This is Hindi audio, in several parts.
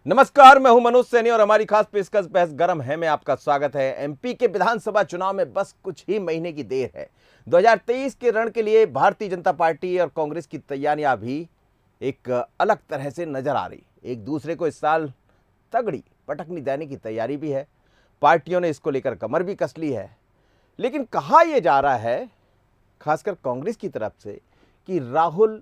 नमस्कार, मैं हूं मनोज सैनी और हमारी खास पेशकश बहस गरम है में आपका स्वागत है। एमपी के विधानसभा चुनाव में बस कुछ ही महीने की देर है। 2023 के रण के लिए भारतीय जनता पार्टी और कांग्रेस की तैयारियां भी एक अलग तरह से नजर आ रही। एक दूसरे को इस साल तगड़ी पटकनी देने की तैयारी भी है। पार्टियों ने इसको लेकर कमर भी कस ली है। लेकिन कहा यह जा रहा है, खासकर कांग्रेस की तरफ से, कि राहुल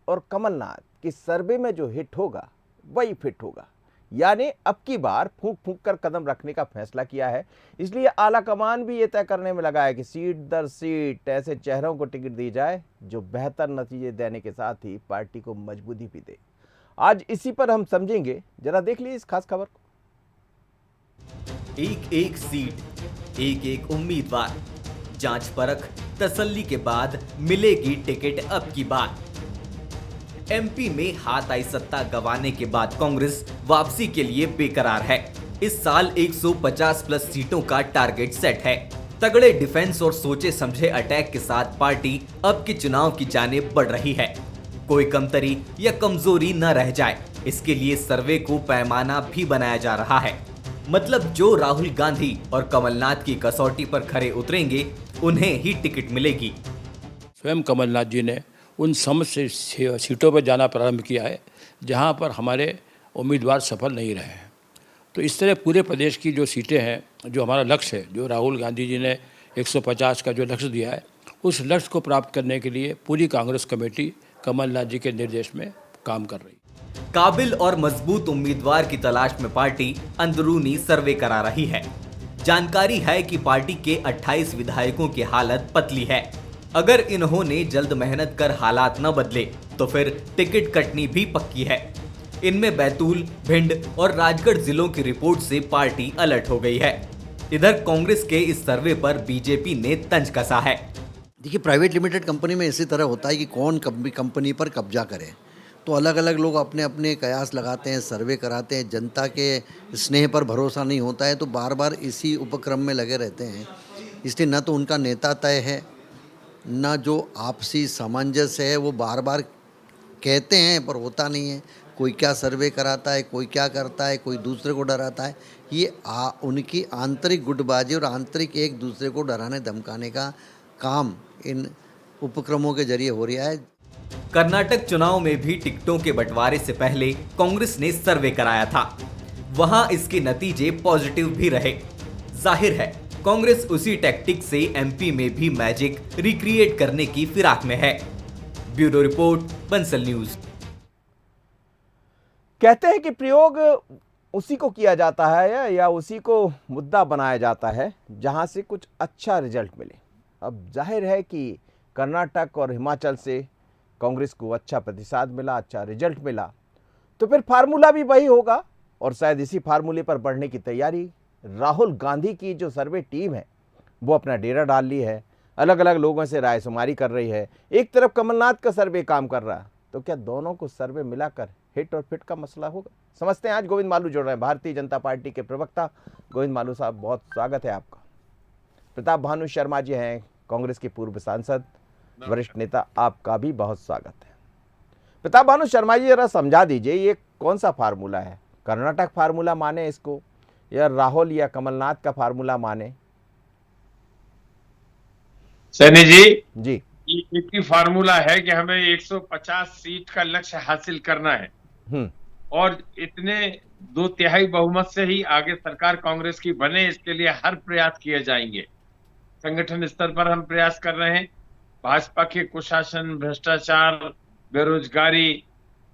और कमलनाथ की सर्वे में जो हिट होगा वही फिट होगा। यानी अब की बार फूंक फूंक कर कदम रखने का फैसला किया है। इसलिए आला कमान भी ये तय करने में लगा है कि सीट दर सीट ऐसे चेहरों को टिकट दी जाए जो बेहतर नतीजे देने के साथ ही पार्टी को मजबूती भी दे। आज इसी पर हम समझेंगे। जरा देख लीजिए इस खास खबर को। एक एक सीट, एक एक उम्मीदवार, जांच परख तसल्ली के बाद मिलेगी टिकट अब की बार। एमपी में हाथ आई सत्ता गंवाने के बाद कांग्रेस वापसी के लिए बेकरार है। इस साल 150 प्लस सीटों का टारगेट सेट है। तगड़े डिफेंस और सोचे समझे अटैक के साथ पार्टी अब के चुनाव की जानिब बढ़ रही है। कोई कमतरी या कमजोरी न रह जाए, इसके लिए सर्वे को पैमाना भी बनाया जा रहा है। मतलब जो राहुल गांधी और कमलनाथ की कसौटी पर खरे उतरेंगे उन्हें ही टिकट मिलेगी। स्वयं कमलनाथ जी ने उन समस्त सीटों पर जाना प्रारंभ किया है जहां पर हमारे उम्मीदवार सफल नहीं रहे हैं। तो इस तरह पूरे प्रदेश की जो सीटें हैं, जो हमारा लक्ष्य है, जो राहुल गांधी जी ने 150 का जो लक्ष्य दिया है, उस लक्ष्य को प्राप्त करने के लिए पूरी कांग्रेस कमेटी कमलनाथ जी के निर्देश में काम कर रही है। काबिल और मजबूत उम्मीदवार की तलाश में पार्टी अंदरूनी सर्वे करा रही है। जानकारी है कि पार्टी के 28 विधायकों की हालत पतली है। अगर इन्होंने जल्द मेहनत कर हालात न बदले तो फिर टिकट कटनी भी पक्की है। इनमें बैतूल, भिंड और राजगढ़ जिलों की रिपोर्ट से पार्टी अलर्ट हो गई है। इधर कांग्रेस के इस सर्वे पर बीजेपी ने तंज कसा है। देखिए, प्राइवेट लिमिटेड कंपनी में इसी तरह होता है कि कौन कंपनी पर कब्जा करे, तो अलग अलग लोग अपने अपने कयास लगाते हैं, सर्वे कराते हैं। जनता के स्नेह पर भरोसा नहीं होता है तो बार बार इसी उपक्रम में लगे रहते हैं। इसलिए न तो उनका नेता तय है, न जो आपसी सामंजस्य है। वो बार बार कहते हैं पर होता नहीं है। कोई क्या सर्वे कराता है, कोई क्या करता है, कोई दूसरे को डराता है। ये उनकी आंतरिक गुटबाजी और आंतरिक एक दूसरे को डराने धमकाने का काम इन उपक्रमों के जरिए हो रहा है। कर्नाटक चुनाव में भी टिकटों के बंटवारे से पहले कांग्रेस ने सर्वे कराया था। वहां इसके नतीजे पॉजिटिव भी रहे। जाहिर है कांग्रेस उसी टैक्टिक से एमपी में भी मैजिक रिक्रिएट करने की फिराक में है। Bureau report, Bansal news. कहते हैं कि प्रयोग उसी को किया जाता है या उसी को मुद्दा बनाया जाता है जहां से कुछ अच्छा रिजल्ट मिले। अब जाहिर है कि कर्नाटक और हिमाचल से कांग्रेस को अच्छा प्रतिसाद मिला, अच्छा रिजल्ट मिला, तो फिर फार्मूला भी वही होगा और शायद इसी फार्मूले पर बढ़ने की तैयारी राहुल गांधी की जो सर्वे टीम है वो अपना डेरा डाल ली है। अलग अलग लोगों से रायशुमारी कर रही है। एक तरफ कमलनाथ का सर्वे काम कर रहा है, तो क्या दोनों को सर्वे मिलाकर हिट और फिट का मसला होगा? समझते हैं। आज गोविंद मालू जुड़ रहे हैं, भारतीय जनता पार्टी के प्रवक्ता। गोविंद मालू साहब, बहुत स्वागत है आपका। प्रताप भानु शर्मा जी हैं, कांग्रेस के पूर्व सांसद, वरिष्ठ नेता, आपका भी बहुत स्वागत है। प्रताप भानु शर्मा जी, जरा समझा दीजिए ये कौन सा फार्मूला है? कर्नाटक फार्मूला माने इसको या राहुल या कमलनाथ का फार्मूला माने? सैनी जी, जी, ये एक ही फार्मूला है कि हमें 150 सीट का लक्ष्य हासिल करना है और इतने 2/3 बहुमत से ही आगे सरकार कांग्रेस की बने, इसके लिए हर प्रयास किए जाएंगे। संगठन स्तर पर हम प्रयास कर रहे हैं। भाजपा के कुशासन, भ्रष्टाचार, बेरोजगारी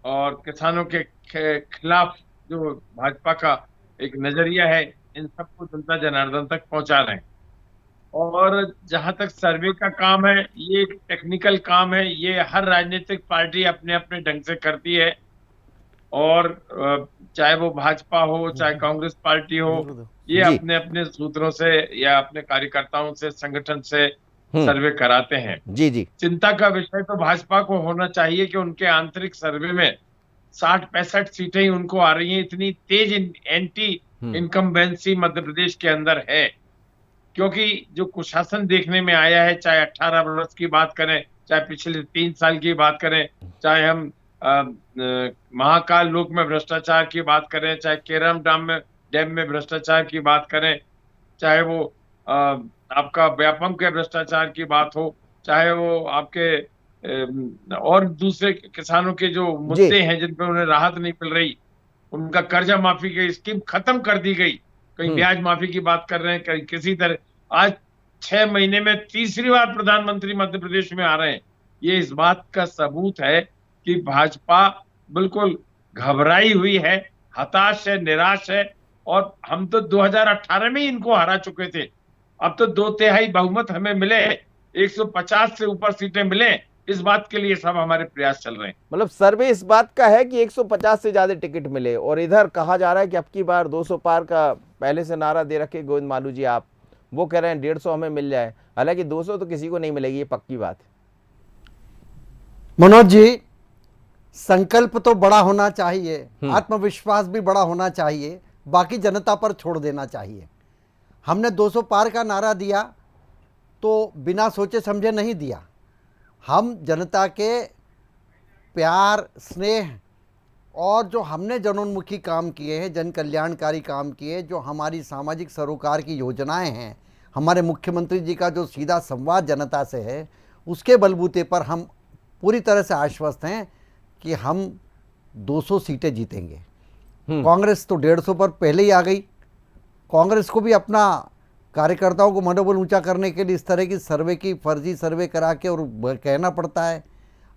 और किसानों के खिलाफ जो भाजपा का एक नजरिया है, इन सबको जनता जनार्दन तक पहुंचा रहे हैं। और जहां तक सर्वे का काम है, ये एक टेक्निकल काम है। ये हर राजनीतिक पार्टी अपने अपने ढंग से करती है और चाहे वो भाजपा हो, चाहे कांग्रेस पार्टी हो, ये जी, अपने अपने सूत्रों से या अपने कार्यकर्ताओं से, संगठन से सर्वे कराते हैं। जी, जी, चिंता का विषय तो भाजपा को होना चाहिए कि उनके आंतरिक सर्वे में 60-65 सीटें ही उनको आ रही हैं। इतनी तेज एंटी इनकम्बेंसी मध्य प्रदेश के अंदर है, क्योंकि जो कुशासन देखने में आया है, चाहे 18 वर्ष की बात करें, चाहे पिछले 3 साल की बात करें, चाहे हम महाकाल लोक में भ्रष्टाचार की बात करें, चाहे केरम डैम में भ्रष्टाचार की बात करें, चाहे वो आपका व्यापम के भ्रष्टाचार की बात हो, चाहे वो आपके और दूसरे किसानों के जो मुद्दे हैं जिन पर उन्हें राहत नहीं मिल रही, उनका कर्जा माफी की स्कीम खत्म कर दी गई, कहीं ब्याज माफी की बात कर रहे हैं, कहीं किसी तरह। आज 6 महीने में तीसरी बार प्रधानमंत्री मध्य प्रदेश में आ रहे हैं। ये इस बात का सबूत है कि भाजपा बिल्कुल घबराई हुई है, हताश है, निराश है। और हम तो 2018 में ही इनको हरा चुके थे। अब तो 2/3 बहुमत हमें मिले, 150 से ऊपर सीटें मिले, इस बात के लिए सब हमारे प्रयास चल रहे हैं। मतलब सर्वे इस बात का है कि 150 से ज्यादा टिकट मिले, और इधर कहा जा रहा है कि अब की बार 200 पार का पहले से नारा दे रखे गोविंद मालू जी आप, वो कह रहे हैं 150 हमें मिल जाए। हालांकि 200 तो किसी को नहीं मिलेगी, ये पक्की बात है। मनोज जी, संकल्प तो बड़ा होना चाहिए, आत्मविश्वास भी बड़ा होना चाहिए, बाकी जनता पर छोड़ देना चाहिए। हमने 200 पार का नारा दिया तो बिना सोचे समझे नहीं दिया। हम जनता के प्यार, स्नेह और जो हमने जनोन्मुखी काम किए हैं, जन कल्याणकारी काम किए, जो हमारी सामाजिक सरोकार की योजनाएं हैं, हमारे मुख्यमंत्री जी का जो सीधा संवाद जनता से है, उसके बलबूते पर हम पूरी तरह से आश्वस्त हैं कि हम 200 सीटें जीतेंगे। कांग्रेस तो 150 पर पहले ही आ गई। कांग्रेस को भी अपना कार्यकर्ताओं को मनोबल ऊंचा करने के लिए इस तरह की सर्वे की फर्जी सर्वे करा के और कहना पड़ता है,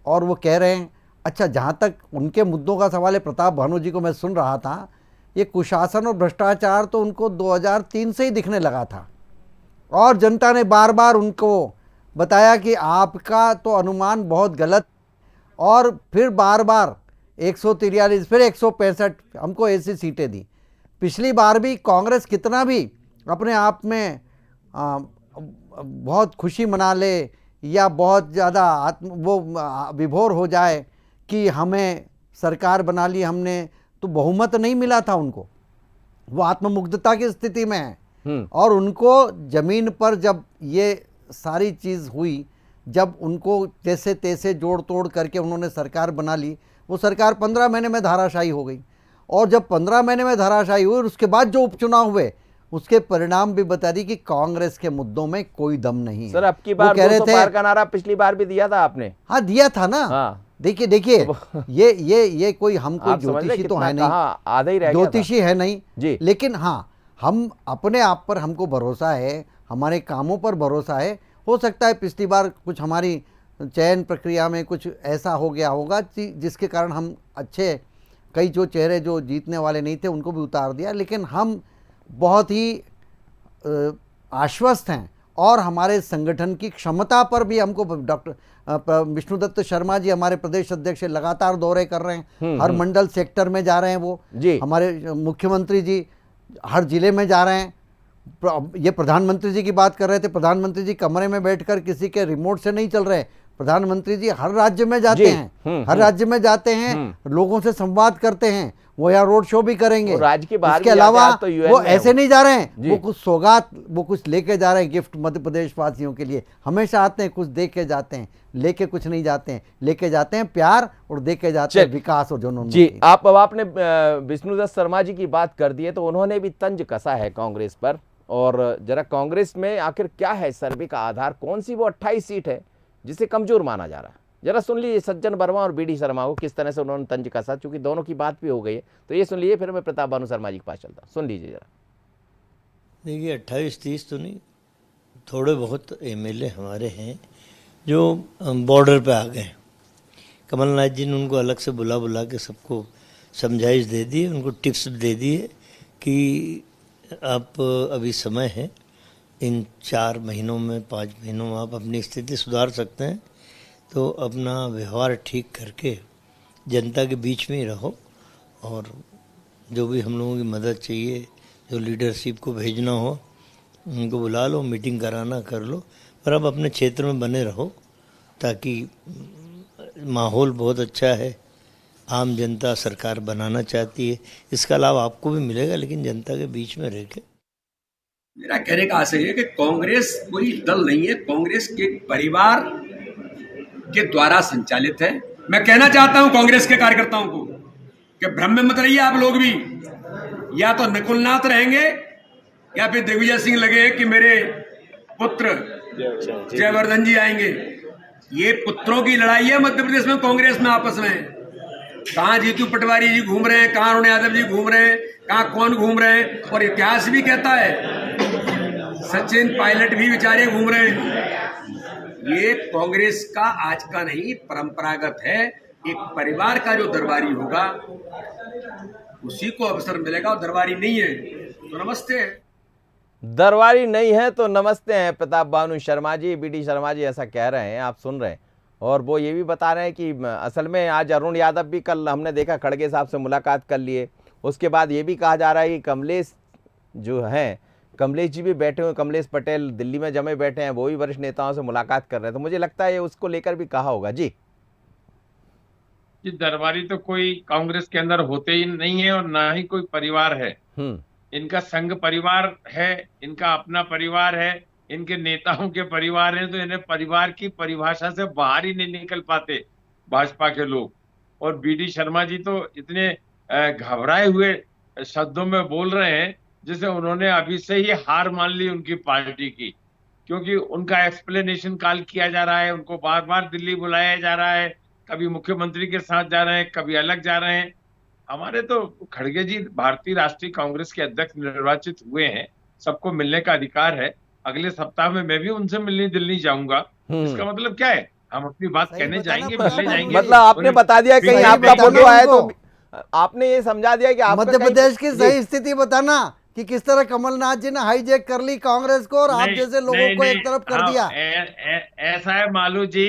और वो कह रहे हैं। अच्छा, जहाँ तक उनके मुद्दों का सवाल है, प्रताप भानु जी को मैं सुन रहा था, ये कुशासन और भ्रष्टाचार तो उनको 2003 से ही दिखने लगा था, और जनता ने बार बार उनको बताया कि आपका तो अनुमान बहुत गलत, और फिर बार बार 143 फिर 165 हमको ऐसी सीटें दी। पिछली बार भी कांग्रेस कितना भी अपने आप में बहुत खुशी मना ले या बहुत ज़्यादा विभोर हो जाए कि हमें सरकार बना ली हमने, तो बहुमत नहीं मिला था उनको। वो आत्ममुग्धता की स्थिति में है, और उनको ज़मीन पर जब ये सारी चीज़ हुई, जब उनको जैसे तैसे जोड़ तोड़ करके उन्होंने सरकार बना ली, वो सरकार 15 महीने में धाराशायी हो गई। और जब 15 महीने में धाराशायी हुई और उसके बाद जो उपचुनाव हुए, उसके परिणाम भी बता दी कि कांग्रेस के मुद्दों में कोई दम नहीं है। सर, अब की बार 200 पार का नारा पिछली बार भी दिया था आपने। हाँ, दिया था ना। हाँ। देखिए ये कोई हम कोई ज्योतिषी तो है नहीं, आधा ही रह गया, ज्योतिषी है नहीं जी। लेकिन हाँ, हम अपने आप पर हमको भरोसा है, हमारे कामों पर भरोसा है। हो सकता है पिछली बार कुछ हमारी चयन प्रक्रिया में कुछ ऐसा हो गया होगा जिसके कारण हम अच्छे कई जो चेहरे जो जीतने वाले नहीं थे उनको भी उतार दिया, लेकिन हम बहुत ही आश्वस्त हैं, और हमारे संगठन की क्षमता पर भी हमको डॉक्टर विष्णुदत्त शर्मा जी हमारे प्रदेश अध्यक्ष लगातार दौरे कर रहे हैं, हर मंडल सेक्टर में जा रहे हैं वो जी। हमारे मुख्यमंत्री जी हर जिले में जा रहे हैं। ये प्रधानमंत्री जी की बात कर रहे थे, प्रधानमंत्री जी कमरे में बैठकर किसी के रिमोट से नहीं चल रहे, प्रधानमंत्री जी हर राज्य में जाते हैं, हर राज्य में जाते हैं, लोगों से संवाद करते हैं, वो यहाँ रोड शो भी करेंगे। राज्य के बाहर, इसके अलावा वो ऐसे नहीं जा रहे हैं, वो कुछ सौगात, वो कुछ लेके जा रहे हैं गिफ्ट मध्य प्रदेश वासियों के लिए। हमेशा आते हैं, कुछ दे के जाते हैं, लेके कुछ नहीं जाते हैं, लेके जाते हैं प्यार और दे के जाते हैं विकास और जनोन्मुखी जी। अब आपने विष्णुदत्त शर्मा जी की बात कर दी है, तो उन्होंने भी तंज कसा है कांग्रेस पर। और जरा कांग्रेस में आखिर क्या है सर्वे का आधार, कौन सी वो 28 सीट है जिसे कमजोर माना जा रहा है? जरा सुन लीजिए सज्जन वर्मा और बीडी शर्मा को किस तरह से उन्होंने तंज कसा, चूंकि दोनों की बात भी हो गई है, तो ये सुन लीजिए, फिर मैं प्रताप भानु शर्मा जी के पास चलता हूँ। सुन लीजिए जरा। देखिए 28-30 तो नहीं, थोड़े बहुत एमएलए हमारे हैं जो बॉर्डर पे आ गए। कमलनाथ जी ने उनको अलग से बुला के सबको समझाइश दे दी, उनको टिप्स दे दिए कि आप अभी समय है, इन 4 महीनों में 5 महीनों में आप अपनी स्थिति सुधार सकते हैं, तो अपना व्यवहार ठीक करके जनता के बीच में ही रहो, और जो भी हम लोगों की मदद चाहिए, जो लीडरशिप को भेजना हो उनको बुला लो, मीटिंग कराना कर लो, पर अब अपने क्षेत्र में बने रहो, ताकि माहौल बहुत अच्छा है, आम जनता सरकार बनाना चाहती है, इसका लाभ आपको भी मिलेगा, लेकिन जनता के बीच में रह के। मेरा कहने का आशय है कि कांग्रेस कोई दल नहीं है, कांग्रेस के परिवार के द्वारा संचालित है। मैं कहना चाहता हूं कांग्रेस के कार्यकर्ताओं को कि भ्रम में मत रहिए आप लोग भी। या तो नकुलनाथ रहेंगे या फिर दिग्विजय सिंह लगे कि मेरे पुत्र जयवर्धन जी आएंगे। ये पुत्रों की लड़ाई है मध्य प्रदेश में, कांग्रेस में आपस में। कहां जीतू पटवारी जी घूम रहे हैं, कहां अरुण यादव जी घूम रहे हैं, कहां कौन घूम रहे हैं। और इतिहास भी कहता है सचिन पायलट भी बेचारे घूम रहे हैं। ये कांग्रेस का आज का नहीं, परंपरागत है। एक परिवार का जो दरबारी होगा उसी को अवसर मिलेगा, और दरबारी नहीं है तो नमस्ते। दरबारी नहीं है तो नमस्ते हैं प्रताप भानु शर्मा जी, बीडी शर्मा जी ऐसा कह रहे हैं, आप सुन रहे हैं। और वो ये भी बता रहे हैं कि असल में आज अरुण यादव भी, कल हमने देखा खड़गे साहब से मुलाकात कर लिए। उसके बाद ये भी कहा जा रहा है कि कमलेश जो हैं, कमलेश जी भी बैठे हुए, कमलेश पटेल दिल्ली में जमे बैठे हैं, वो भी वरिष्ठ नेताओं से मुलाकात कर रहे हैं। तो मुझे लगता है ये उसको लेकर भी कहा होगा। जी दरबारी तो कोई कांग्रेस के अंदर होते ही नहीं है और ना ही कोई परिवार है। इनका संघ परिवार है, इनका अपना परिवार है, इनके नेताओं के परिवार हैं। तो इन्हें परिवार की परिभाषा से बाहर ही नहीं निकल पाते भाजपा के लोग। और बीडी शर्मा जी तो इतने घबराए हुए शब्दों में बोल रहे हैं जैसे उन्होंने अभी से ही हार मान ली उनकी पार्टी की, क्योंकि उनका एक्सप्लेनेशन कॉल किया जा रहा है, उनको बार बार दिल्ली बुलाया जा रहा है, कभी मुख्यमंत्री के साथ जा रहे हैं, कभी अलग जा रहे हैं। हमारे तो खड़गे जी भारतीय राष्ट्रीय कांग्रेस के अध्यक्ष निर्वाचित हुए हैं, सबको मिलने का अधिकार है। अगले सप्ताह में मैं भी उनसे मिलने दिल्ली जाऊंगा। इसका मतलब क्या है, हम अपनी बात कहने जाएंगे, मिलने जाएंगे। मतलब आपने बता दिया कहीं आपका फोटो आया तो आपने ये समझा दिया कि मध्य प्रदेश की सही स्थिति बताना कि किस तरह कमलनाथ जी ने हाईजैक कर ली कांग्रेस को और आप जैसे लोगों को एक तरफ कर दिया। ऐसा है मालू जी,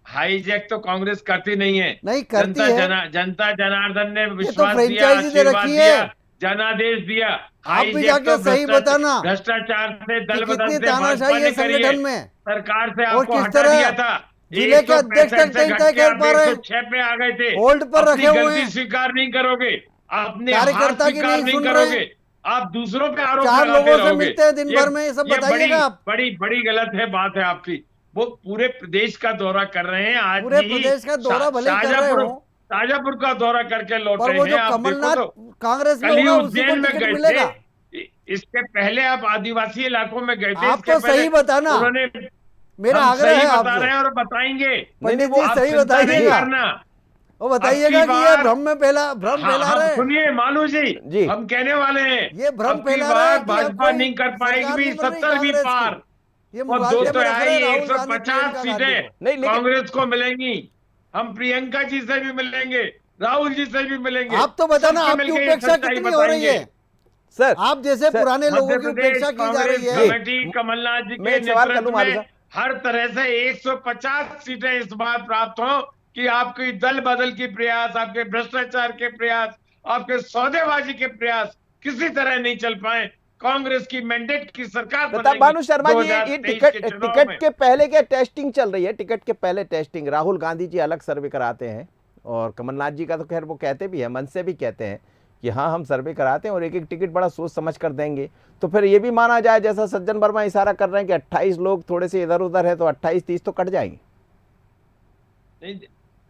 हाईजैक तो कांग्रेस करती नहीं है, नहीं करती है। जनता जनार्दन ने तो विश्वास दिया, आशीर्वाद दिया, जनादेश दिया। आप भी जाके सही बताना भ्रष्टाचार से दल बदल से तानाशाही है संगठन में, सरकार से और आपको किस हटा दिया था। जिले के अध्यक्ष तक नहीं तय कर पा रहे, 106 पे आ गए थे, होल्ड पर रखे हुए हैं। स्वीकार नहीं करोगे, अपने कार्यकर्ता की स्वीकार नहीं नहीं सुन करोगे, रहे, आप दूसरों पे आरोप चार लगाते लोगों से रहोगे। मिलते हैं दिन भर में, ये सब बताइएगा आप। बड़ी गलत है बात है आपकी। वो पूरे प्रदेश का दौरा कर रहे हैं, आज पूरे प्रदेश का दौरा भले ही कर रहे हो, शाजापुर का दौरा करके लौटे पर वो जो हैं। कमलनाथ कांग्रेस में कल ही होगा उसी उज्जैन को में टिकट गए मिलेगा। थे, इसके पहले आप आदिवासी इलाकों में गए थे। आप तो सही बताना, उन्होंने मेरा आग्रह है बता आपसे। रहे हैं और बताएंगे। पंडित जी सही बताइएगा, वो बताइएगा कि ये भ्रम फैला रहे। सुनिए मालू जी, हम कहने वाले हैं ये भ्रम फैला रहे हैं, भाजपा नहीं कर पाएगी भी 70 भी पार, और 150 सीटें कांग्रेस को मिलेंगी। हम प्रियंका जी से भी मिलेंगे, राहुल जी से भी मिलेंगे। आप तो बताना आपकी उपेक्षा कितनी हो रही है सर? आप जैसे पुराने लोगों की उपेक्षा की जा रही है। कमलनाथ जी के नेतृत्व में हर तरह से 150 सीटें इस बार प्राप्त हो कि आपकी दल बदल की प्रयास, आपके भ्रष्टाचार के प्रयास, आपके सौदेबाजी के प्रयास किसी तरह नहीं चल पाए। कांग्रेस की मैंडेट की सरकार प्रताप भानु शर्मा जी, ये टिकट के पहले क्या टेस्टिंग चल रही है? टिकट के पहले टेस्टिंग, राहुल गांधी जी अलग सर्वे कराते हैं और कमलनाथ जी का तो खैर वो कहते भी है, मन से भी कहते हैं कि हाँ हम सर्वे कराते हैं और एक एक टिकट बड़ा सोच समझ कर देंगे। तो फिर ये भी माना जाए जैसा सज्जन वर्मा इशारा कर रहे हैं कि 28 लोग थोड़े से इधर उधर है तो 28-30 तो कट जाएंगे। नहीं,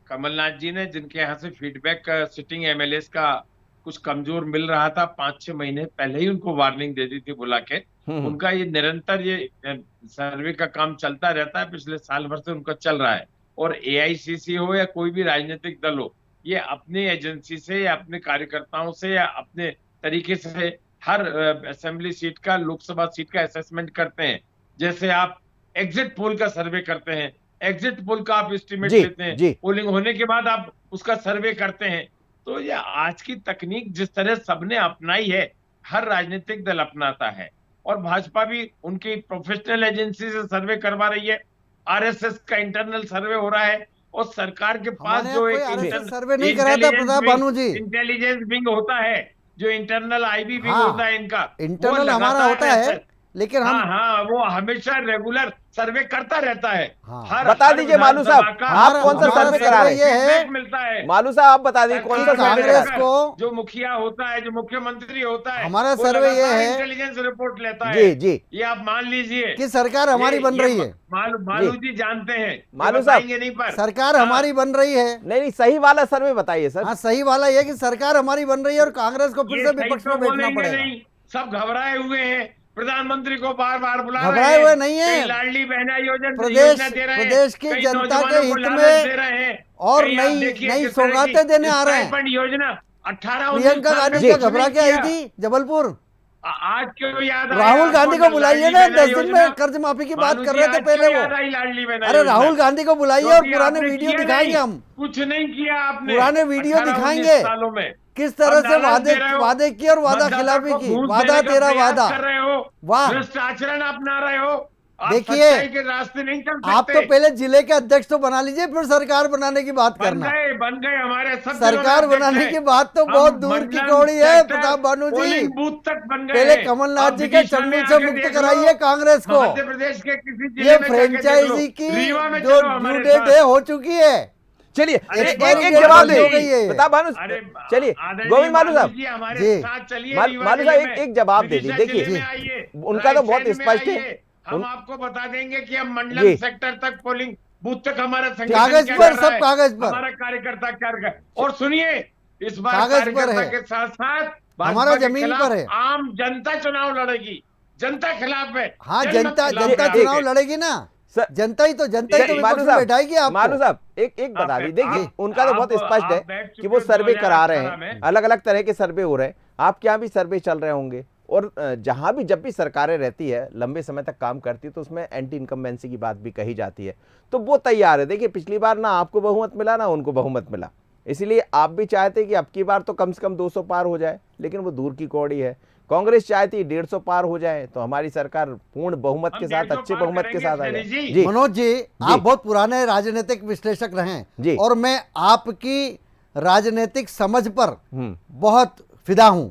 कमलनाथ जी ने जिनके यहाँ से फीडबैक सिटिंग एमएलएस का कुछ कमजोर मिल रहा था, 5-6 महीने पहले ही उनको वार्निंग दे दी थी बुला के। उनका ये निरंतर ये सर्वे का काम चलता रहता है, पिछले साल भर से उनका चल रहा है। और एआईसीसी हो या कोई भी राजनीतिक दल हो, ये अपने एजेंसी से या अपने कार्यकर्ताओं से या अपने तरीके से हर असेंबली सीट का, लोकसभा सीट का असेसमेंट करते हैं। जैसे आप एग्जिट पोल का सर्वे करते हैं, एग्जिट पोल का आप एस्टिमेट लेते हैं, पोलिंग होने के बाद आप उसका सर्वे करते हैं। तो ये आज की तकनीक जिस तरह सबने अपनाई है, हर राजनीतिक दल अपनाता है, और भाजपा भी उनकी प्रोफेशनल एजेंसी से सर्वे करवा रही है। आरएसएस का इंटरनल सर्वे हो रहा है, और सरकार के पास जो एक सर्वे नहीं करा था प्रताप भानु जी, इंटेलिजेंस विंग होता है, जो इंटरनल आईबी विंग होता है इनका, इंटरनल हमारा होता है, लेकिन हम हाँ, वो हमेशा रेगुलर सर्वे करता रहता है। हाँ। बता दीजिए मालू साहब, आप कौन सा हमारा सर्वे करा रहे सर्वे ये हैं? है feedback मिलता है। मालू साहब आप बता दीजिए कौन सा सर्वे करा कांग्रेस रहे हैं? को जो मुखिया होता है, जो मुख्यमंत्री होता है, हमारा वो सर्वे ये लगातार है इंटेलिजेंस रिपोर्ट लेता जी, है। जी। ये आप मान लीजिए कि सरकार हमारी बन रही है। मालू जी जानते हैं, ये मालू साहब, बताएंगे नहीं पर सरकार हमारी बन रही है। नहीं, सही वाला सर्वे बताइए सर। हाँ, सही वाला ये कि सरकार हमारी बन रही है और कांग्रेस को फिर ये से सही विपक्ष तो में बैठना बोलेंगे पड़ेगा। नहीं, सब घबराए हुए हैं। प्रधानमंत्री को बार बार बुला रहे घबराए हैं, हुए नहीं हैं। कहीं लाडली बहना योजना प्रदेश- दे रहे हैं, प्रदेश की कहीं जनता नौजवानों के को हित लालच में दे रहे हैं, और कहीं आप नई देखिए नई किस तरह की सौगातें देने आ रहे हैं। स्टाइपेंड योजना 18-19 प्रियंका साल गांधी में क्या कुछ घबरा नहीं के आई किया। थी जबलपुर? आज क्यों याद आया राहुल आपको गांधी को बुलाइए लाडली ना, बहना 10 दिन योजना? में कर्ज माफी की बात मालू कर जी, रहे थे आज पहले क्यों वो। याद आई लाडली बहना अरे योजना? राहुल गांधी को बुलाइए और क्योंकि पुराने आपने वीडियो किया दिखाएंगे नहीं, हम। कुछ नहीं किया आपने पुराने वीडियो 18-19 दिखाएंगे सालों में। किस तरह अब से लालच वादे दे रहे हो, वादे किए और वादा मतदाता खिलाफी को की। घूस वादा देने का तेरा प्रयास वादा। कर रहे हो, वाह। भ्रष्ट आचरण अपना रहे हो। आप देखिए, सच्चाई के रास्ते नहीं चल सकते। आप तो पहले जिले के अध्यक्ष तो बना लीजिए, फिर सरकार बनाने की बात करना। बन गए हमारे सब सरकार बनाने की बात तो बहुत दूर की कौड़ी है प्रताप भानु जी। पोलिंग बूथ तक बन गए पहले हैं। कमलनाथ अब जी के विदिशा चंगुल में से आके मुक्त देख लो, कराइए कांग्रेस को। मध्य प्रदेश के किसी जिले ये में जाके देख लो, फ्रेंचाइजी की रीवा में जो चलो हमारे ड्यू डेट साथ। हो चुकी है। चलिए अरे एक expiry एक date जवाब बंद हो गई दे है। प्रताप भानु। अरे चलिए आदरणीय गोविंद मालू साहब, जी हमारे जी। साथ चलिए मालू रीवा साहब, जिले एक में, जवाब दे विदिशा दीजिए। जिले देखिए, में आइए, उनका तो बहुत रायसेन में स्पष्ट है। आइए, हम आपको बता देंगे कि हम मंडलम जी। सेक्टर तक पोलिंग बूथ तक हमारा संगठन कागज क्या पर, कर रहा सब है, कागज पर। हमारा कार्यकर्ता क्या कर रहा है। और सुनिए, इस बार कागज पर कार्यकर्ता है। के साथ साथ हमारा भाजपा के जमीन खिलाफ पर है। आम जनता चुनाव लड़ेगी। जनता खिलाफ है। हाँ, जनमत जनता खिलाफ जनता है। चुनाव लड़ेगी ना। सर- जनता ही तो मालू विपक्ष में बैठाएगी आपको। मालू साहब, एक बता दीजिए। देखिए, आप- उनका तो बहुत आप- स्पष्ट आप है बैठ कि चुके वो हो सर्वे करा रहे 2018 हैं, में। अलग अलग तरह के सर्वे हो रहे हैं। आपके यहाँ भी सर्वे चल रहे होंगे, और जहां भी जब भी सरकारें रहती है, लंबे समय तक काम करती है, तो उसमें एंटी इनकम्बेंसी की बात भी कही जाती है। तो वो तैयार है। देखिए, पिछली बार ना आपको बहुमत मिला ना उनको बहुमत मिला, इसीलिए आप भी चाहते कि अब की बार तो कम से कम 200 पार हो जाए, लेकिन वो दूर की कौड़ी है। कांग्रेस चाहती 150 पार हो जाए तो हमारी सरकार पूर्ण बहुमत के साथ, 150 अच्छे पार बहुमत के साथ आ करेंगे, जाए। जी। जी मनोज जी, आप बहुत पुराने राजनीतिक विश्लेषक रहे जी। हैं और मैं आपकी राजनीतिक समझ पर हम्म, बहुत फिदा हूं।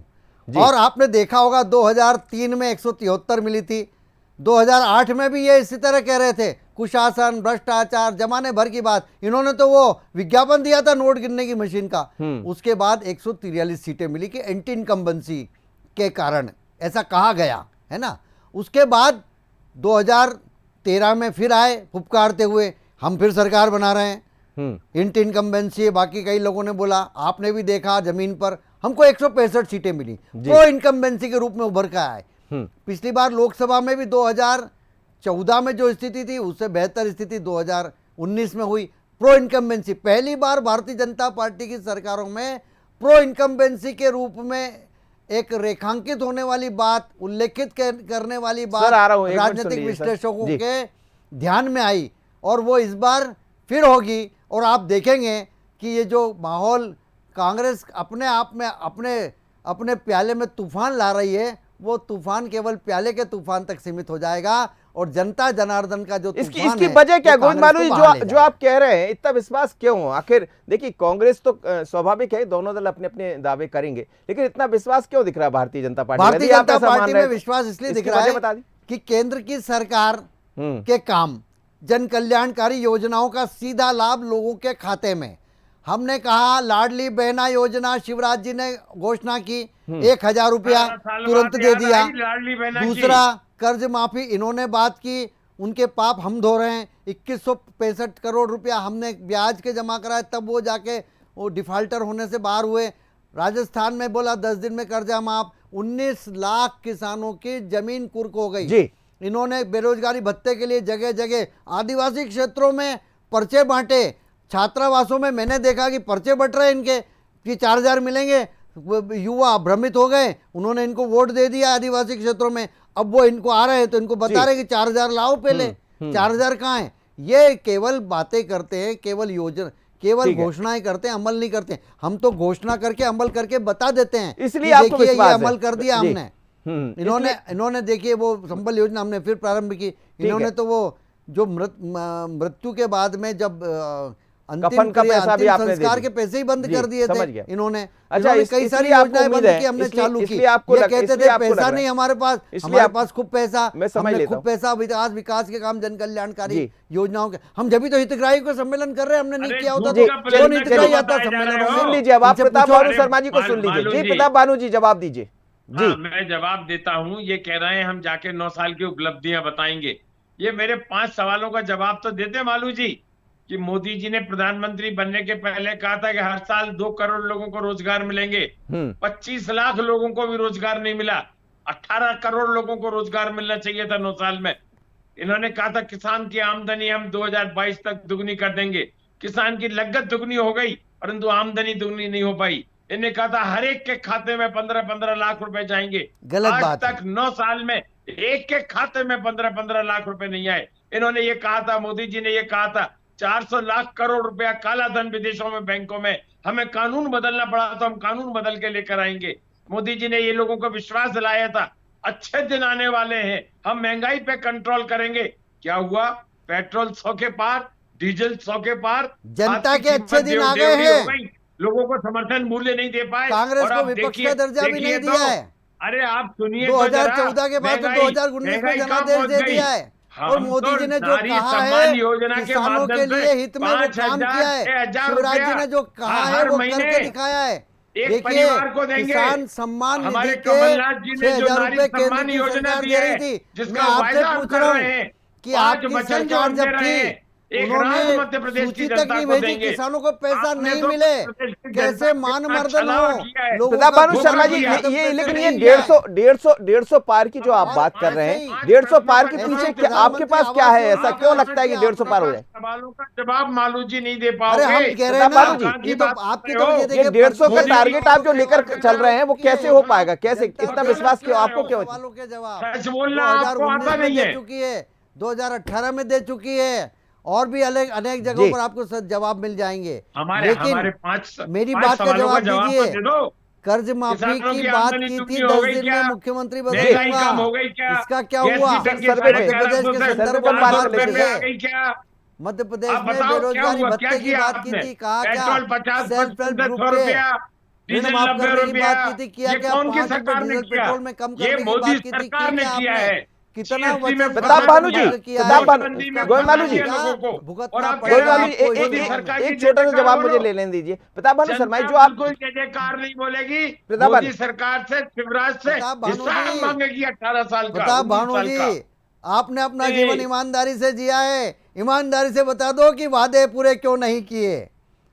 जी। और आपने देखा होगा 2003 में 173 मिली थी, 2008 में भी ये इसी तरह कह रहे थे, कुशासन, भ्रष्टाचार, जमाने भर की बात। इन्होंने तो वो विज्ञापन दिया था नोट गिनने की मशीन का। उसके बाद 143 सीटें मिली कि एंटी इनकम्बेंसी के कारण, ऐसा कहा गया है ना। उसके बाद 2013 में फिर आए फुफकारते हुए, हम फिर सरकार बना रहे हैं, एंटी इनकम्बेंसी। बाकी कई लोगों ने बोला, आपने भी देखा जमीन पर हमको 165 सीटें मिली, प्रो इनकम्बेंसी के रूप में उभर कर आए। पिछली बार लोकसभा में भी 2014 में जो स्थिति थी उससे बेहतर स्थिति 2019 में हुई। प्रो इनकम्बेंसी पहली बार भारतीय जनता पार्टी की सरकारों में प्रो इनकम्बेंसी के रूप में एक रेखांकित होने वाली बात, उल्लेखित करने वाली बात सर, आ रहा हूं, एक मिनट राजनीतिक सुनिए, सर। विश्लेषकों जी। के ध्यान में आई और वो इस बार फिर होगी। और आप देखेंगे कि ये जो माहौल कांग्रेस अपने आप में अपने प्याले में तूफान ला रही है, वो तूफान केवल प्याले के तूफान तक सीमित हो जाएगा और जनता जनार्दन का जो इसकी तूफान इसकी है, वजह क्या वो गोविंद कांग्रेस मालू को जी, बाहर ले जो जाएगा। आप कह रहे हैं, इतना विश्वास क्यों? आखिर देखिए, कांग्रेस तो स्वाभाविक है, दोनों दल अपने अपने दावे करेंगे, लेकिन इतना विश्वास क्यों दिख रहा है भारतीय जनता पार्टी? भारतीय यदि आप जनता ऐसा मान पार्टी रहे में हैं तो विश्वास इसलिए इसकी दिख रहा वजह है बता दी। कि केंद्र की सरकार के काम, जन कल्याणकारी योजनाओं का सीधा लाभ लोगों के खाते में। हमने कहा लाडली बहना योजना, शिवराज जी ने घोषणा की, 1000 रुपया 12 साल तुरंत बाद दे याद दिया। आई लाडली बहना की। दूसरा, कर्ज माफी इन्होंने बात की, उनके पाप हम धो रहे हैं। 2165 करोड़ रुपया हमने ब्याज के जमा कराए, तब वो जाके वो डिफाल्टर होने से बाहर हुए। राजस्थान में बोला 10 दिन में कर्जा माफ। 19 लाख किसानों की जमीन कुर्क हो गई। जी। इन्होंने बेरोजगारी भत्ते के लिए जगह जगह आदिवासी क्षेत्रों में पर्चे बांटे। छात्रावासों में मैंने देखा कि पर्चे बट रहे इनके कि 4000 मिलेंगे। युवा भ्रमित हो गए, उन्होंने इनको वोट दे दिया आदिवासी क्षेत्रों में। अब वो इनको आ रहे हैं तो इनको बता रहे कि 4000 लाओ पहले। 4000 कहाँ है? ये केवल बातें करते हैं, केवल योजना, केवल ठीक है। घोषणाएं करते हैं, अमल नहीं करते। हम तो घोषणा करके अमल करके बता देते हैं, इसलिए कि आपको देखिए ये विश्वास है। अमल कर दिया जी। हमने। इन्होंने देखिए वो संबल योजना हमने फिर प्रारंभ की। इन्होंने तो वो जो मृत्यु के बाद में जब अंतिम कफन का क्रिया, पैसा भी अंतिम आपने दे संस्कार दिया। के पैसे ही बंद जी, कर दिए समझ थे गया। इन्होंने। अच्छा, इन्होंने कई सारी इसलिए आपको योजनाएं उम्मीद बंद है, की, हमने इसलिए- चालू की। इसलिए आपको ये लग- कहते इसलिए थे आपको लग पैसा रहा नहीं है। हमारे पास, इसलिए हमारे आप- पास खूब पैसा, मैं समझ हमने लेता खूब हूं। पैसा विकास के काम, जन कल्याणकारी जी। योजनाओं के, हम जब भी तो हितग्राही को सम्मेलन कर रहे हैं, हमने नहीं अरे किया होता झूठ तो का कौन प्रचार हितग्राही क्यों आता बताए जा रहे सम्मेलनों हो? में? सुन लीजिए, अब आप इनसे प्रताप पूछो। भानु शर्मा जी को सुन लीजिए। मालू जी जी। प्रताप भानु जी जवाब दीजिए जी। हाँ, मैं जवाब देता हूँ। ये कह रहे हैं हम जाके 9 साल की उपलब्धियां बताएंगे। ये मेरे 5 सवालों का जवाब तो देते मालू जी, कि मोदी जी ने प्रधानमंत्री बनने के पहले कहा था कि हर साल 2 करोड़ लोगों को रोजगार मिलेंगे। 25 लाख लोगों को भी रोजगार नहीं मिला। 18 करोड़ लोगों को रोजगार मिलना चाहिए था 9 साल में। इन्होंने कहा था किसान की आमदनी हम 2022 तक दुगनी कर देंगे। किसान की लागत दुगनी हो गई, परंतु आमदनी दुगनी नहीं हो पाई। इन्हें कहा था हर एक के खाते में 15-15 लाख रुपए जाएंगे। गलत आज बात है। तक 9 साल में एक के खाते में 15-15 लाख रुपए नहीं आए। इन्होंने ये कहा था, मोदी जी ने ये कहा था 400 लाख करोड़ रुपया काला धन विदेशों में, बैंकों में। हमें कानून बदलना पड़ा तो हम कानून बदल के लेकर आएंगे। मोदी जी ने ये लोगों को विश्वास दिलाया था अच्छे दिन आने वाले हैं, हम महंगाई पे कंट्रोल करेंगे। क्या हुआ? पेट्रोल 100 के पार, डीजल 100 के पार, जनता खाद की के अच्छे कीमत दिन आ देवड़ी गए हो हैं। गई। लोगों को समर्थन मूल्य नहीं दे पाए। कांग्रेस और को आप विपक्ष देखिए- का दर्जा भी देखिए नहीं तो, दिया है। अरे आप सुनिए 2014 के बाद तो 2019 में जनादेश दे दिया है। और मोदी जी ने जो कहा है किसानों के लिए हित में वो काम किया है, शिवराज जी ने जो कहा है वो करके दिखाया है। एक परिवार को देंगे। किसान सम्मान निधि हमारे के कमलनाथ जी ने जो 6,000 नारी रुपए केंद्र सम्मान की योजना सरकार दी दे रही है, थी। जिसका मैं आपसे वायदा हम पूछ कर रहा रहे हूँ हैं, कि 5 आपकी वचन जो सरकार हम जब दे रहे थी हैं, एक राज उन्होंने मध्य प्रदेश की सूची तक जनता नहीं को भेजी, देंगे। किसानों को पैसा आपने नहीं तो मिले। प्रदेश की जनता कैसे के मान साथ मर्दन छलावा हो किया है। लोगों प्रताप का भानु धोखा शर्मा जी, किया, ये पैसे लेकिन नहीं ये दिया है। 150 पार की जो आप और बात कर रहे ऐसे ही हैं, 150 पार के ऐसे पीछे ही क्या आपके पास क्या है ऐसा, क्यों लगता है कि 150 पार हो जाए? सवालों का जवाब मालू जी नहीं दे अरे पाओगे। हम कह रहे हैं प्रताप ना, भानु जी, ये तो आपकी तो ये ये देखिए 150 का मोदी जी टारगेट आप जो लेकर चल रहे हैं वो कैसे हो पाएगा? कैसे, जनता इतना के विश्वास क्यों, आपको सवालों क्यों? सवालों के जवाब सच बोलना आपको 2019 आता में नहीं दे है। चुकी है, 2018 में दे चुकी है, और भी अनेक जी। जगहों पर आपको जवाब मिल जाएंगे। हमारे लेकिन 5 मेरी बात का सवालों जवाब तो दीजिए। दे दो। कर्ज माफी किसानों की की बात आमदनी की दुगनी थी, हो 10 गई दिन क्या? में मुख्यमंत्री महंगाई कम हो बदलूंगा। गई क्या? इसका क्या गैस हुआ? की टंकी सर्वे पे- मध्य प्रदेश के सर्वे संदर्भ पे में बात बात कर लेते की हैं। आ है। गई क्या? मध्य प्रदेश आप में बताओ क्या बेरोजगारी हुआ? भत्ते क्या की किया बात आपने? की थी, कहा पेट्रोल क्या? 50 सेल्फ हेल्प 55 ग्रुप सौ पे रुपया, ऋण डीजल माफ 90 करने की रुपया। बात की थी, किया ये क्या? कौन की 5 रुपए सरकार ने डीजल किया? पेट्रोल में कम ये करने की मोदी बात की थी, सरकार की ने क्या किया आपने? है। कितना GST में वचन प्रताप भानु जी, किया है? प्रताप भानु- नोटबंदी में गोविंद भानु जी, फंसा दिया लोगों को। भुगतना और आप पड़ेगा गोविंद भानु जी, आपको इस मोदी चुनाव सरकार में। की एक छोटा सा जयकार जवाब बोलो। मुझे ले लेने दीजिए। प्रताप भानु शर्मा जी, जो जनता आप बिल्कुल जय जयकार नहीं बोलेगी। प्रताप मोदी भानु- सरकार से, शिवराज से प्रताप भानु हिसाब जी, मांगेगी 18 साल का, प्रताप 19 भानु साल जी, का। आपने अपना जी। जीवन ईमानदारी से जिया है, ईमानदारी से बता दो कि वादे पूरे क्यों नहीं किए,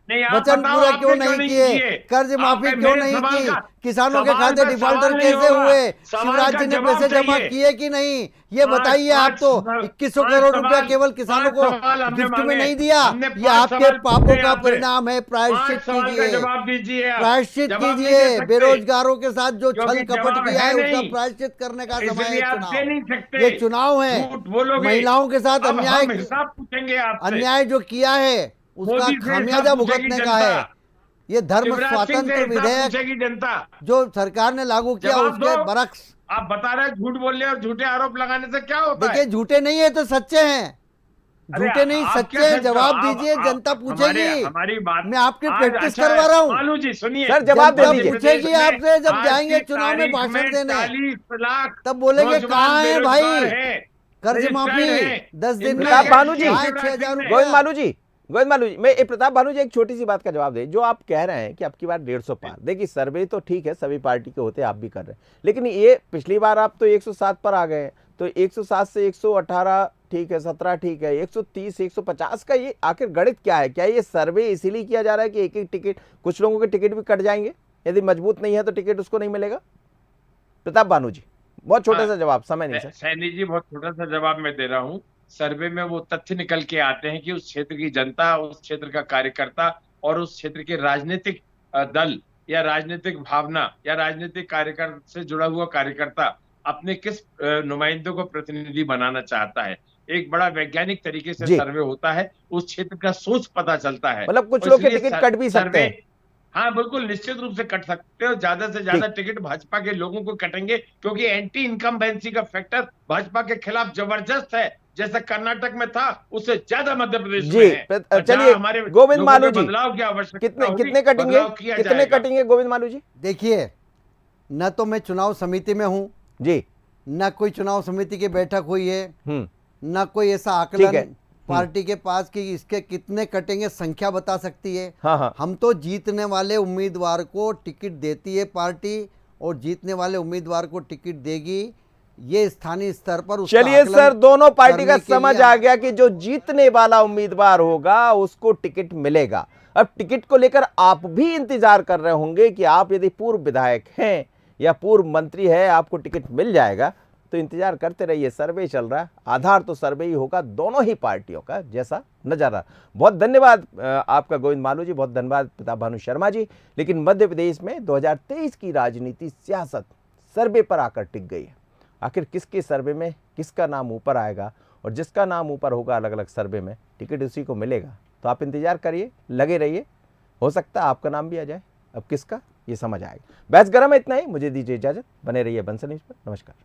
नहीं, आप वचन बताओ पूरे आपने क्यों नहीं किए, कर्ज माफी आपने क्यों मेरे नहीं सवाल की, का- किसानों के सवाल खाते का डिफॉल्टर सवाल नहीं कैसे होगा। हुए, सवाल शिवराज का जी ने जवाब पैसे जमा चाहिए। किए कि नहीं, ये पांच- बताइए। आप तो पांच- 2100 पांच करोड़ रुपया सवाल- केवल किसानों को पांच सवाल हमने गिफ्ट में मांगे। नहीं दिया, हमने ये पांच आपके सवाल पापों पूछे का आपसे। परिणाम है। प्रायश्चित 5 सवाल का कीजिए, जवाब दीजिए आप। प्रायश्चित जवाब नहीं कीजिए, दे सकते। बेरोजगारों के साथ जो छल क्योंकि कपट जवाब किया है है उसका नहीं। प्रायश्चित करने का समय इसलिए है आप दे नहीं चुनाव। सकते। ये चुनाव है, झूठ बोलोगे। महिलाओं के साथ अब अन्याय हम हिसाब पूछेंगे आपसे। अन्याय जो किया है उसका मोदी से खामियाजा हिसाब पूछेगी भुगतने का है। जनता। ये धर्म शिवराज सिंह से स्वातंत्र हिसाब विधेयक पूछेगी जनता। जो सरकार ने लागू किया जवाब उसके दो। बरक्स, आप बता रहे हैं झूठ बोलने और झूठे आरोप लगाने से क्या होता देखिए है? झूठे नहीं है तो सच्चे हैं, अरे झूठे नहीं आप सच्चे क्या हैं। सच्चे हो? जवाब आप- दीजिए, आप- जनता पूछेगी। हमारी बात मैं आपकी आज प्रैक्टिस अच्छा करवा है। रहा हूँ। मालू जी सुनिए, सर जवाब दे जनता दीजिए। पूछेगी आपसे जब आज जाएंगे की चुनाव में तारीख भाषण देने, 40 लाख तब बोलेंगे नौजवान कहाँ है भाई बेरोजगार हैं। कर्ज रजिस्टर्ड माफी हैं। 10 दिन में प्रताप भानु जी, 5-6 गोविंद हजार भानु जी, गोविंद भानु जी, मैं प्रताप भानु जी एक छोटी सी बात का जवाब दे। जो आप कह रहे हैं कि अब की बार 150 पार, देखिए सर्वे तो ठीक है, सभी पार्टी के होते हैं, आप भी कर रहे हैं, लेकिन ये पिछली बार आप तो 107 पर आ गए, तो 107 से 118 ठीक है, 17 ठीक है, 130 150 का ये आखिर गणित क्या है? क्या ये सर्वे इसीलिए किया जा रहा है कि एक एक टिकट, कुछ लोगों के टिकट भी कट जाएंगे, यदि मजबूत नहीं है तो टिकट उसको नहीं मिलेगा? प्रताप भानु जी, बहुत छोटा सा जवाब, समय नहीं सर। सैनी जी, बहुत छोटा सा जवाब मैं दे रहा हूँ। सर्वे में वो तथ्य निकल के आते हैं कि उस क्षेत्र की जनता, उस क्षेत्र का कार्यकर्ता और उस क्षेत्र के राजनीतिक दल या राजनीतिक भावना या राजनीतिक कार्यकर्ता से जुड़ा हुआ कार्यकर्ता अपने किस नुमाइंदों को प्रतिनिधि बनाना चाहता है। एक बड़ा वैज्ञानिक तरीके से जी। सर्वे होता है, उस क्षेत्र का सोच पता चलता है। मतलब कुछ और लोग के इसलिए टिकट कट भी सकते सर्वे- हैं। हाँ बिल्कुल, निश्चित रूप से कट सकते हो। ज्यादा से ज्यादा टिकट भाजपा के लोगों को कटेंगे, क्योंकि एंटी इनकम्बेंसी का फैक्टर भाजपा के खिलाफ जबरदस्त है। जैसा कर्नाटक में था उससे ज्यादा मध्य प्रदेश जी, में है। और जहां चलिए हमारे गोविंद लोगों मालू के जी, बदलाव की आवश्यकता कितने होगी, कितने कटेंगे, बदलाव किया कितने जाएगा। कटेंगे गोविंद मालू जी? देखिए, न तो मैं चुनाव समिति में हूं, जी, न कोई चुनाव समिति की बैठक हुई है, न कोई ऐसा ठीक है। आकलन पार्टी के पास कि इसके कितने कटेंगे संख्या बता सकती है। हाँ हाँ, हम तो जीतने वाले उम्मीदवार को टिकट देती है पार्टी, और जीतने वाले उम्मीदवार को टिकट देगी, ये स्थानीय स्तर पर उसका चलिए आकलन सर, दोनों पार्टी का करने के समझ लिए आ गया कि जो जीतने वाला उम्मीदवार होगा उसको टिकट मिलेगा। अब टिकट को लेकर आप भी इंतजार कर रहे होंगे कि आप यदि पूर्व विधायक हैं या पूर्व मंत्री है, आपको टिकट मिल जाएगा, तो इंतजार करते रहिए। सर्वे चल रहा है, आधार तो सर्वे ही होगा दोनों ही पार्टियों का, जैसा नजर आ। बहुत धन्यवाद आपका गोविंद मालू जी, बहुत धन्यवाद प्रताप भानु शर्मा जी। लेकिन मध्य प्रदेश में 2023 की राजनीति सियासत सर्वे पर आकर टिक गई है। आखिर किसके सर्वे में किसका नाम ऊपर आएगा, और जिसका नाम ऊपर होगा अलग अलग सर्वे में टिकट उसी को मिलेगा। तो आप इंतजार करिए, लगे रहिए, हो सकता है आपका नाम भी आ जाए। अब किसका, ये समझ आएगा। बहस गरम है, इतना ही। मुझे दीजिए इजाजत, बने रहिए बंसल न्यूज़ पर। नमस्कार।